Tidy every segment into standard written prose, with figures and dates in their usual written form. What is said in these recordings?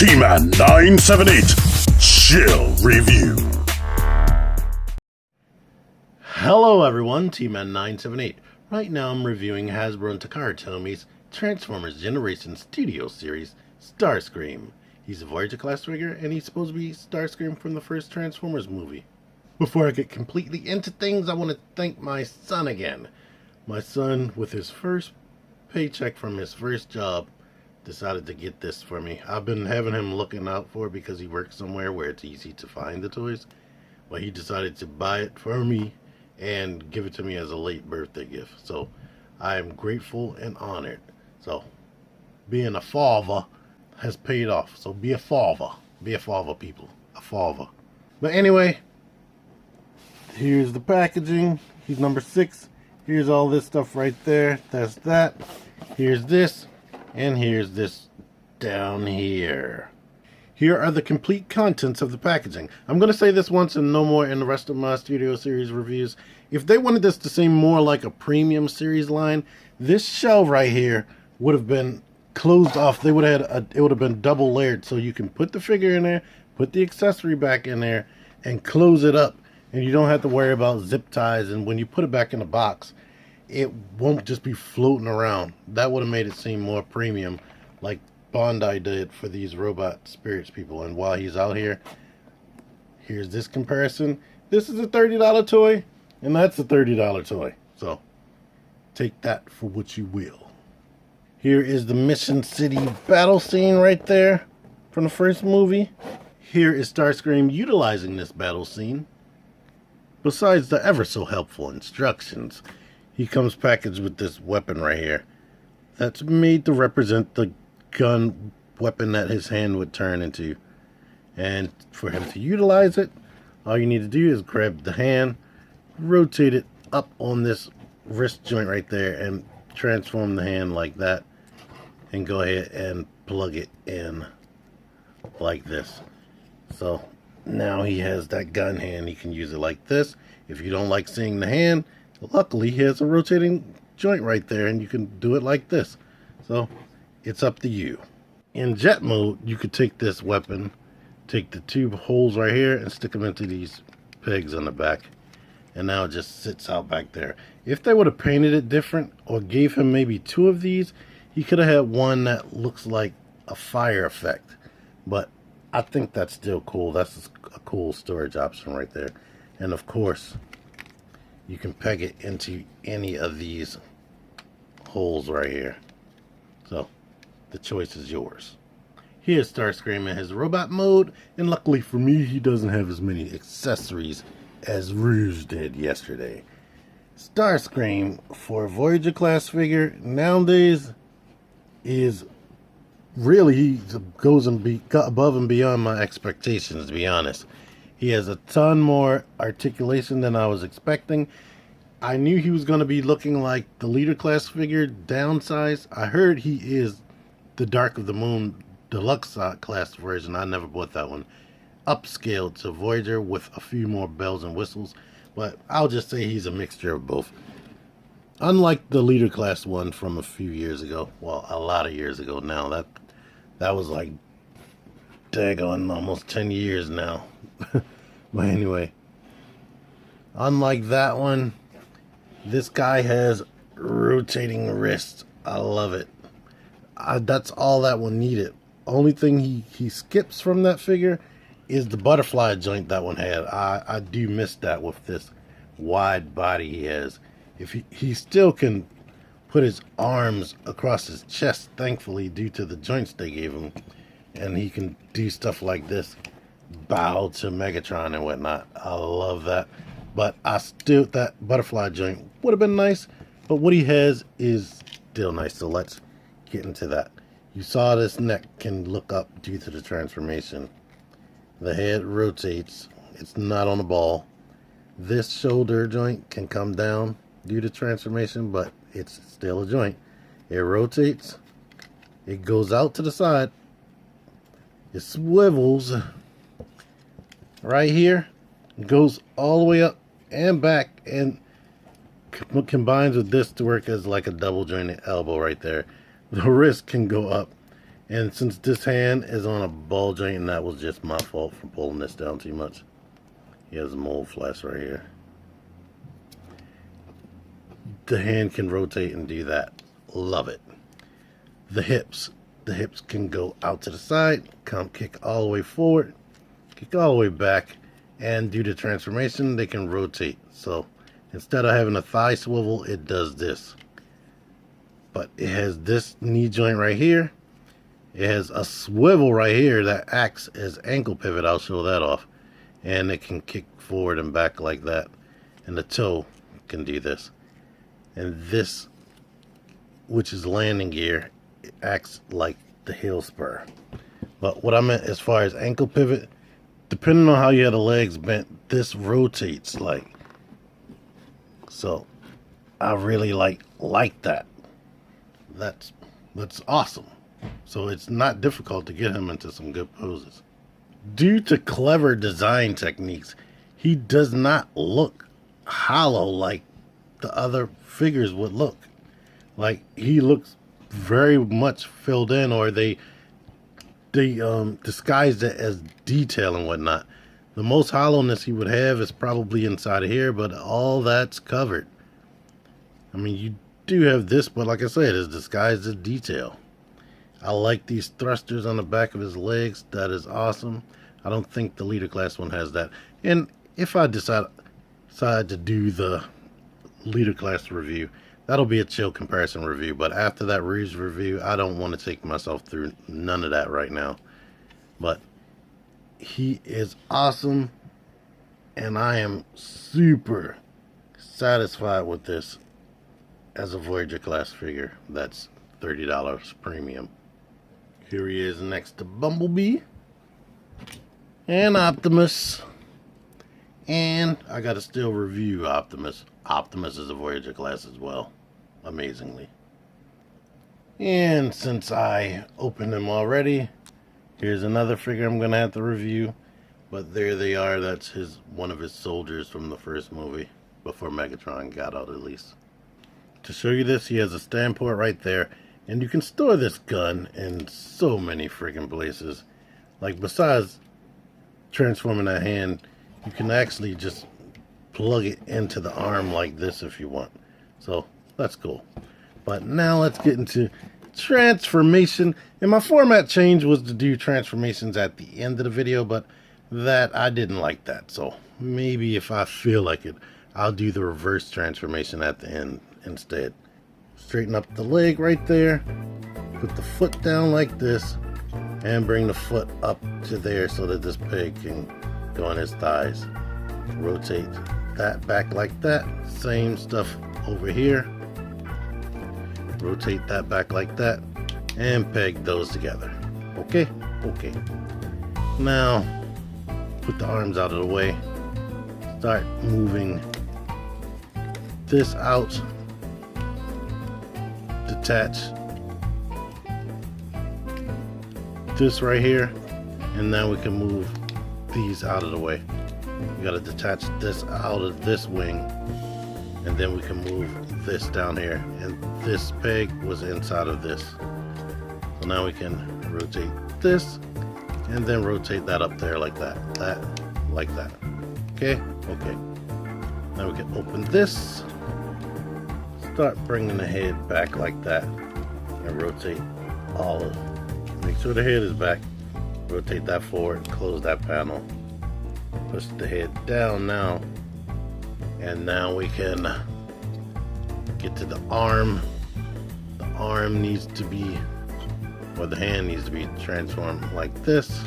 TMan 978 Chill Review. Hello everyone, TMan 978. Right now I'm reviewing Hasbro and Takara Tomies Transformers Generation Studio Series Starscream. He's a Voyager class figure and he's supposed to be Starscream from the first Transformers movie. Before I get completely into things, I want to thank my son again. My son, with his first paycheck from his first job, decided to get this for me. I've been having him looking out for it because he works somewhere where it's easy to find the toys. Well, he decided to buy it for me and give it to me as a late birthday gift. So I am grateful and honored. So being a father has paid off. So be a father. Be a father, people. A father. But anyway, here's the packaging. He's number 6. Here's all this stuff right there. That's that. Here's this. And here's this down here. Here are the complete contents of the packaging. I'm going to say this once and no more in the rest of my Studio Series reviews. If they wanted this to seem more like a premium series line, this shell right here would have been closed off. They would have had it would have been double layered, so you can put the figure in there, put the accessory back in there, and close it up. And you don't have to worry about zip ties. And when you put it back in the box, it won't just be floating around. That would have made it seem more premium, like Bondi did for these robot spirits people. And while he's out here, here's this comparison. This is a $30 toy, and that's a $30 toy. So take that for what you will. Here is the Mission City battle scene right there from the first movie. Here is Starscream utilizing this battle scene. Besides the ever so helpful instructions, he comes packaged with this weapon right here that's made to represent the gun weapon that his hand would turn into. And for him to utilize it, all you need to do is grab the hand, rotate it up on this wrist joint right there, and transform the hand like that, and go ahead and plug it in like this. So now he has that gun hand. He can use it like this. If you don't like seeing the hand, luckily he has a rotating joint right there, and you can do it like this. So it's up to you. In jet mode, you could take this weapon, take the two holes right here, and stick them into these pegs on the back. And now it just sits out back there. If they would have painted it different, or gave him maybe 2 of these, he could have had one that looks like a fire effect. But I think that's still cool. That's a cool storage option right there. And of course, you can peg it into any of these holes right here. So the choice is yours. Here's Starscream in his robot mode, and luckily for me, he doesn't have as many accessories as Rouge did yesterday. Starscream, for a Voyager class figure, nowadays is really, he goes above and beyond my expectations, to be honest. He has a ton more articulation than I was expecting. I knew he was going to be looking like the leader class figure, downsized. I heard he is the Dark of the Moon deluxe class version. I never bought that one. Upscaled to Voyager with a few more bells and whistles. But I'll just say he's a mixture of both. Unlike the leader class one from a few years ago. Well, a lot of years ago now. That was like daggone almost 10 years now. But anyway, unlike that one, this guy has rotating wrists. I love it. That's all that one needed. Only thing he skips from that figure is the butterfly joint that one had. I do miss that with this wide body he has. If he still can put his arms across his chest, thankfully, due to the joints they gave him. And he can do stuff like this, bow to Megatron and whatnot. I love that. But that butterfly joint would have been nice, but what he has is still nice. So let's get into that. You saw this neck can look up due to the transformation. The head rotates. It's not on the ball. This shoulder joint can come down due to transformation, but it's still a joint. It rotates. It goes out to the side. It swivels right here. It goes all the way up and back, and combines with this to work as like a double jointed elbow right there. The wrist can go up And since this hand is on a ball joint, and that was just my fault for pulling this down too much. He has a mold flash right here. The hand can rotate and do that. Love it. The hips can go out to the side, kick all the way forward, kick all the way back, and due to transformation, they can rotate. So instead of having a thigh swivel, it does this. But it has this knee joint right here. It has a swivel right here that acts as ankle pivot. I'll show that off. And it can kick forward and back like that. And the toe can do this. And this, which is landing gear, it acts like the heel spur. But what I meant as far as ankle pivot, depending on how you have the legs bent, this rotates like. So I really like that. That's awesome. So it's not difficult to get him into some good poses. Due to clever design techniques, he does not look hollow like the other figures would look. Like, he looks very much filled in, or they disguised it as detail and whatnot. The most hollowness he would have is probably inside of here, but all that's covered. I mean, you do have this, but like I said, it's disguised as detail. I like these thrusters on the back of his legs. That is awesome. I don't think the leader class one has that. And if I decide to do the leader class review, that'll be a chill comparison review. But after that Ruse review, I don't want to take myself through none of that right now. But he is awesome, and I am super satisfied with this as a Voyager class figure. That's $30 premium. Here he is next to Bumblebee and Optimus. And I gotta still review Optimus. Optimus is a Voyager class as well, amazingly. And since I opened them already, here's another figure I'm gonna have to review. But there they are. That's one of his soldiers from the first movie, before Megatron got out at least. To show you this, he has a stand port right there. And you can store this gun in so many freaking places. Like, besides transforming that hand, you can actually just plug it into the arm like this if you want. So that's cool. But now let's get into transformation. And my format change was to do transformations at the end of the video, but that I didn't like that. So maybe if I feel like it, I'll do the reverse transformation at the end instead. Straighten up the leg right there, put the foot down like this, and bring the foot up to there so that this pig can go on his thighs. Rotate that back like that. Same stuff over here. Rotate that back like that, and peg those together. Okay? Okay. Now, put the arms out of the way. Start moving this out. Detach this right here, and now we can move these out of the way. We got to detach this out of this wing, and then we can move this down here, and this peg was inside of this. So now we can rotate this, and then rotate that up there like that, like that. Okay? Okay. Now we can open this. Start bringing the head back like that, and rotate all of it. Make sure the head is back. Rotate that forward, close that panel. Push the head down now, and now we can get to the arm. The arm needs to be, or the hand needs to be transformed like this.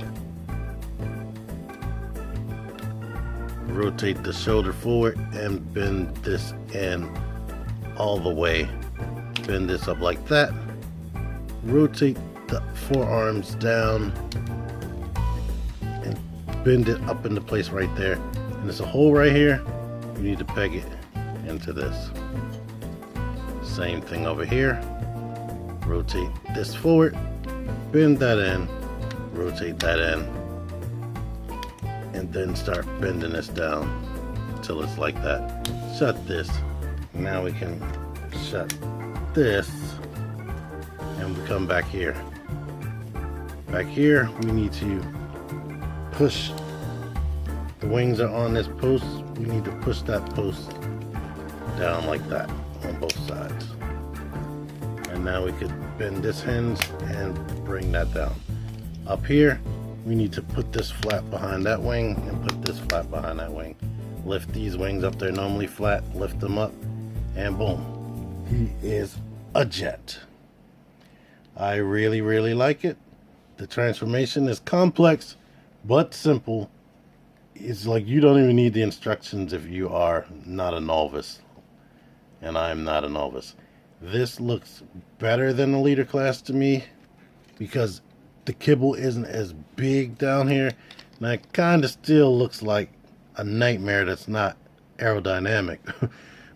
Rotate the shoulder forward and bend this in all the way. Bend this up like that. Rotate the forearms down and bend it up into place right there. And there's a hole right here. You need to peg it into this. Same thing over here. Rotate this forward, bend that in, rotate that in, and then start bending this down until it's like that. Shut this. Now we can shut this, and we come back here. Back here, we need to push. The wings are on this post. We need to push that post down like that on both sides. And now we could bend this hinge and bring that down. Up here, we need to put this flat behind that wing and put this flat behind that wing. Lift these wings up, they're normally flat, lift them up, and boom, he is a jet. I really like it. The transformation is complex but simple. It's like you don't even need the instructions if you are not a novice, and I'm not a novice. This looks better than the leader class to me because the kibble isn't as big down here, and it kind of still looks like a nightmare that's not aerodynamic.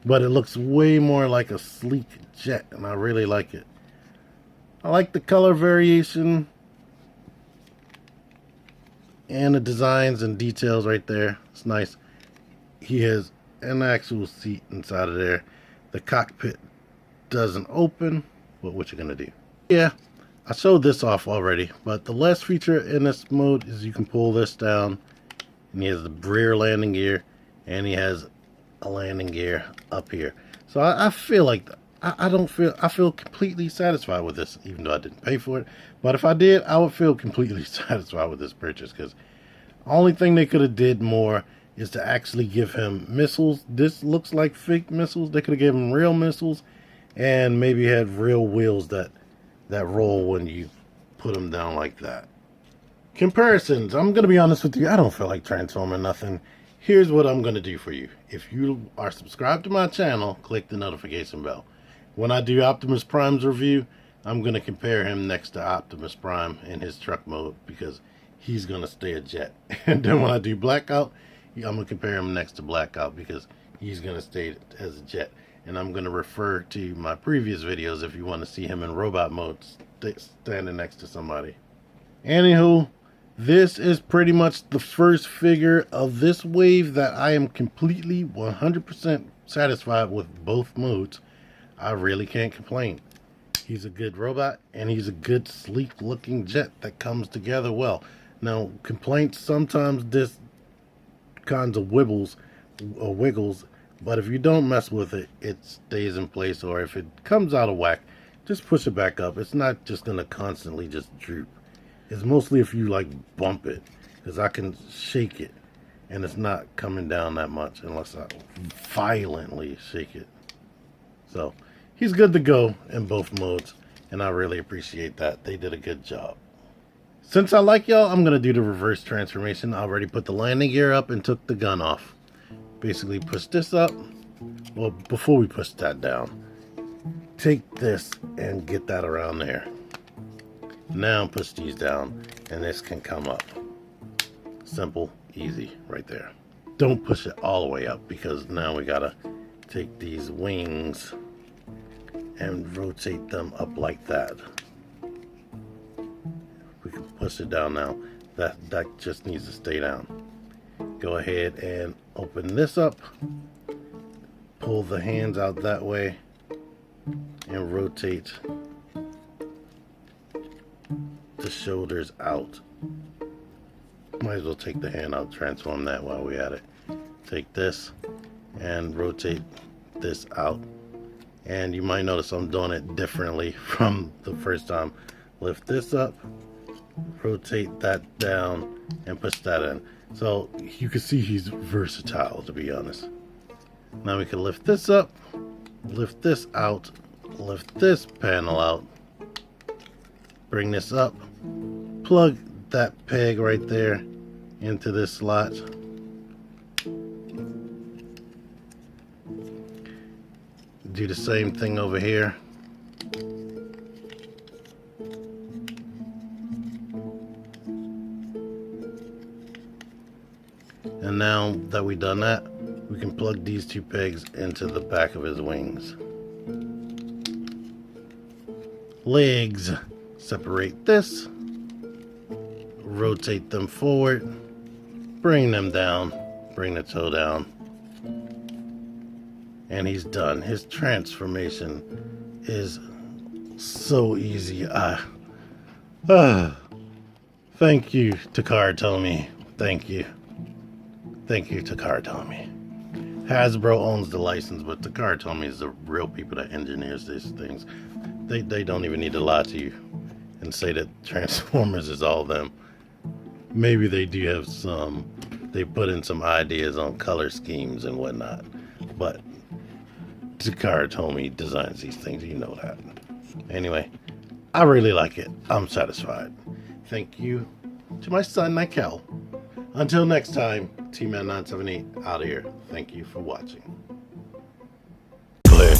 But it looks way more like a sleek jet, and I really like it. I like the color variation and the designs and details right there. It's nice. He has an actual seat inside of there. The cockpit doesn't open, but what you gonna do? Yeah, I showed this off already, but the last feature in this mode is you can pull this down, and he has the rear landing gear, and he has a landing gear up here. So I feel like I feel completely satisfied with this, even though I didn't pay for it. But if I did, I would feel completely satisfied with this purchase, because the only thing they could have did more is to actually give him missiles. This looks like fake missiles. They could have given him real missiles, and maybe had real wheels that roll when you put them down like that. Comparisons. I'm going to be honest with you. I don't feel like transforming nothing. Here's what I'm going to do for you. If you are subscribed to my channel, click the notification bell. When I do Optimus Prime's review, I'm going to compare him next to Optimus Prime in his truck mode, because he's going to stay a jet. And then when I do Blackout, I'm going to compare him next to Blackout, because he's going to stay as a jet. And I'm going to refer to my previous videos if you want to see him in robot mode standing next to somebody. Anywho, this is pretty much the first figure of this wave that I am completely 100% satisfied with both modes. I really can't complain. He's a good robot, and he's a good sleek looking jet that comes together well. Now, complaints, sometimes this kinds of wiggles, but if you don't mess with it, it stays in place. Or if it comes out of whack, just push it back up. It's not just going to constantly just droop. It's mostly if you like bump it, because I can shake it and it's not coming down that much unless I violently shake it. So he's good to go in both modes, and I really appreciate that. They did a good job. Since I like y'all, I'm going to do the reverse transformation. I already put the landing gear up and took the gun off. Basically push this up. Well, before we push that down, take this and get that around there. Now push these down, and this can come up. Simple, easy, right there. Don't push it all the way up, because now we gotta take these wings and rotate them up like that. We can push it down now. That just needs to stay down. Go ahead and open this up. Pull the hands out that way and rotate the shoulders out. Might as well take the hand out, transform that while we're at it. Take this and rotate this out. And you might notice I'm doing it differently from the first time. Lift this up, rotate that down, and push that in. So you can see he's versatile, to be honest. Now we can lift this up, lift this out, lift this panel out, bring this up, plug that peg right there into this slot. Do the same thing over here. And now that we've done that, we can plug these two pegs into the back of his wings. Legs. Separate this. Rotate them forward. Bring them down. Bring the toe down. And he's done. His transformation is so easy. Thank you, Takara. Thank you. Thank you, Takara. Hasbro owns the license, but Takara is the real people that engineers these things. They don't even need to lie to you and say that Transformers is all them. Maybe they do have they put in some ideas on color schemes and whatnot, but Takara designs these things, you know that. Anyway, I really like it. I'm satisfied. Thank you to my son, Nikel. Until next time, TMan 978 out of here. Thank you for watching. Click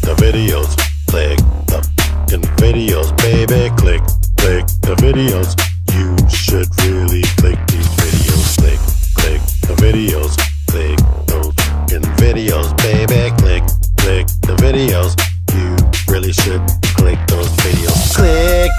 the videos. Click the fucking videos, baby. Click the videos. You should really click these videos. Click the videos. Click those fucking videos, baby. Click the videos. You really should click those videos. Click